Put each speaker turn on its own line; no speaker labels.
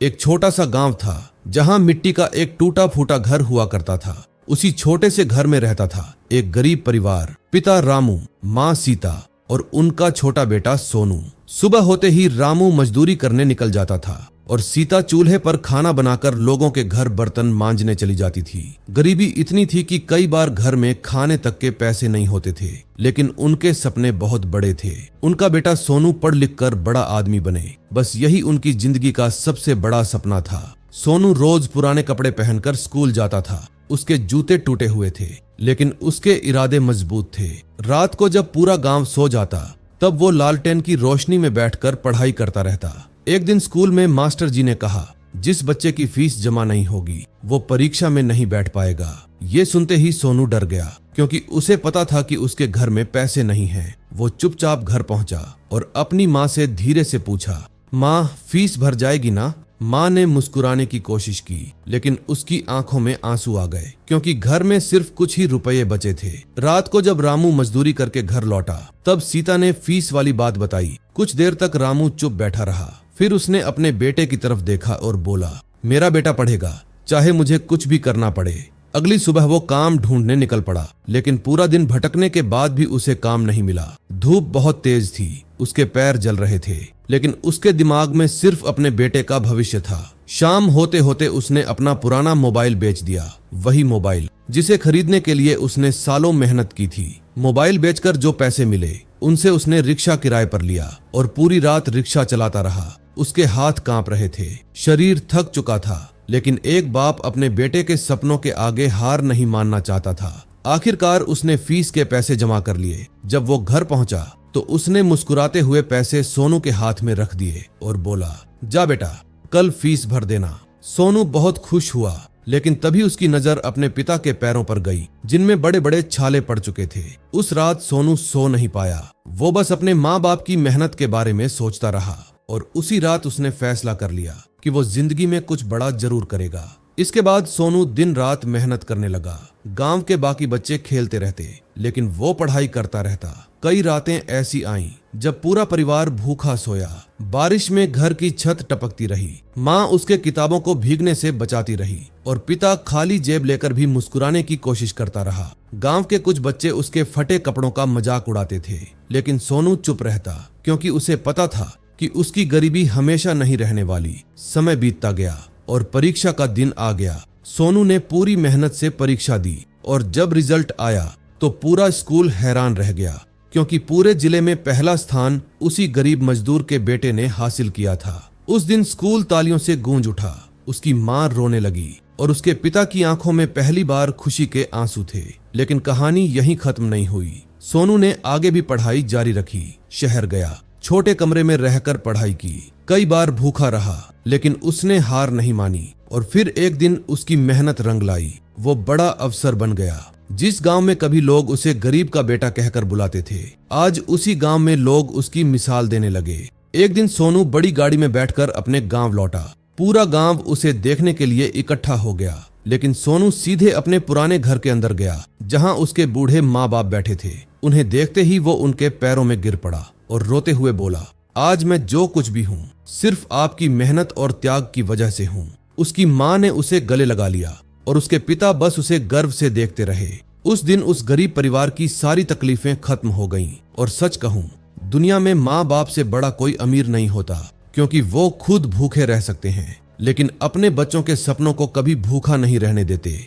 एक छोटा सा गांव था जहां मिट्टी का एक टूटा फूटा घर हुआ करता था। उसी छोटे से घर में रहता था एक गरीब परिवार, पिता रामू, माँ सीता और उनका छोटा बेटा सोनू। सुबह होते ही रामू मजदूरी करने निकल जाता था और सीता चूल्हे पर खाना बनाकर लोगों के घर बर्तन मांजने चली जाती थी। गरीबी इतनी थी कि कई बार घर में खाने तक के पैसे नहीं होते थे, लेकिन उनके सपने बहुत बड़े थे। उनका बेटा सोनू पढ़ लिख कर बड़ा आदमी बने, बस यही उनकी जिंदगी का सबसे बड़ा सपना था। सोनू रोज पुराने कपड़े पहनकर स्कूल जाता था। उसके जूते टूटे हुए थे, लेकिन उसके इरादे मजबूत थे। रात को जब पूरा गांव सो जाता, तब वो लालटेन की रोशनी में बैठकर पढ़ाई करता रहता। एक दिन स्कूल में मास्टर जी ने कहा, जिस बच्चे की फीस जमा नहीं होगी वो परीक्षा में नहीं बैठ पाएगा। ये सुनते ही सोनू डर गया, क्योंकि उसे पता था कि उसके घर में पैसे नहीं हैं। वो चुपचाप घर पहुंचा और अपनी माँ से धीरे से पूछा, माँ फीस भर जाएगी ना? माँ ने मुस्कुराने की कोशिश की, लेकिन उसकी आंखों में आंसू आ गए, क्योंकि घर में सिर्फ कुछ ही रुपये बचे थे। रात को जब रामू मजदूरी करके घर लौटा, तब सीता ने फीस वाली बात बताई। कुछ देर तक रामू चुप बैठा रहा, फिर उसने अपने बेटे की तरफ देखा और बोला, मेरा बेटा पढ़ेगा, चाहे मुझे कुछ भी करना पड़े। अगली सुबह वो काम ढूंढने निकल पड़ा, लेकिन पूरा दिन भटकने के बाद भी उसे काम नहीं मिला। धूप बहुत तेज थी, उसके पैर जल रहे थे, लेकिन उसके दिमाग में सिर्फ अपने बेटे का भविष्य था। शाम होते होते उसने अपना पुराना मोबाइल बेच दिया, वही मोबाइल जिसे खरीदने के लिए उसने सालों मेहनत की थी। मोबाइल बेचकर जो पैसे मिले, उनसे उसने रिक्शा किराए पर लिया और पूरी रात रिक्शा चलाता रहा। उसके हाथ कांप रहे थे, शरीर थक चुका था, लेकिन एक बाप अपने बेटे के सपनों के आगे हार नहीं मानना चाहता था। आखिरकार उसने फीस के पैसे जमा कर लिए। जब वो घर पहुंचा तो उसने मुस्कुराते हुए पैसे सोनू के हाथ में रख दिए और बोला, जा बेटा, कल फीस भर देना। सोनू बहुत खुश हुआ, लेकिन तभी उसकी नजर अपने पिता के पैरों पर गई, जिनमें बड़े बड़े छाले पड़ चुके थे। उस रात सोनू सो नहीं पाया। वो बस अपने माँ बाप की मेहनत के बारे में सोचता रहा और उसी रात उसने फैसला कर लिया कि वो जिंदगी में कुछ बड़ा जरूर करेगा। इसके बाद सोनू दिन रात मेहनत करने लगा। गांव के बाकी बच्चे खेलते रहते, लेकिन वो पढ़ाई करता रहता। कई रातें ऐसी आईं जब पूरा परिवार भूखा सोया। बारिश में घर की छत टपकती रही, माँ उसके किताबों को भीगने से बचाती रही और पिता खाली जेब लेकर भी मुस्कुराने की कोशिश करता रहा। गांव के कुछ बच्चे उसके फटे कपड़ों का मजाक उड़ाते थे, लेकिन सोनू चुप रहता, क्योंकि उसे पता था कि उसकी गरीबी हमेशा नहीं रहने वाली। समय बीतता गया और परीक्षा का दिन आ गया। सोनू ने पूरी मेहनत से परीक्षा दी और जब रिजल्ट आया तो पूरा स्कूल हैरान रह गया, क्योंकि पूरे जिले में पहला स्थान उसी गरीब मजदूर के बेटे ने हासिल किया था। उस दिन स्कूल तालियों से गूंज उठा। उसकी माँ रोने लगी और उसके पिता की आंखों में पहली बार खुशी के आंसू थे। लेकिन कहानी यहीं खत्म नहीं हुई। सोनू ने आगे भी पढ़ाई जारी रखी। शहर गया, छोटे कमरे में रहकर पढ़ाई की। कई बार भूखा रहा, लेकिन उसने हार नहीं मानी और फिर एक दिन उसकी मेहनत रंग लाई। वो बड़ा अफसर बन गया। जिस गांव में कभी लोग उसे गरीब का बेटा कहकर बुलाते थे, आज उसी गांव में लोग उसकी मिसाल देने लगे। एक दिन सोनू बड़ी गाड़ी में बैठकर अपने गांव लौटा। पूरा गांव उसे देखने के लिए इकट्ठा हो गया, लेकिन सोनू सीधे अपने पुराने घर के अंदर गया, जहां उसके बूढ़े माँ बाप बैठे थे। उन्हें देखते ही वो उनके पैरों में गिर पड़ा और रोते हुए बोला, आज मैं जो कुछ भी हूँ सिर्फ आपकी मेहनत और त्याग की वजह से हूँ। उसकी माँ ने उसे गले लगा लिया और उसके पिता बस उसे गर्व से देखते रहे। उस दिन उस गरीब परिवार की सारी तकलीफें खत्म हो गईं। और सच कहूँ, दुनिया में माँ बाप से बड़ा कोई अमीर नहीं होता, क्योंकि वो खुद भूखे रह सकते हैं, लेकिन अपने बच्चों के सपनों को कभी भूखा नहीं रहने देते।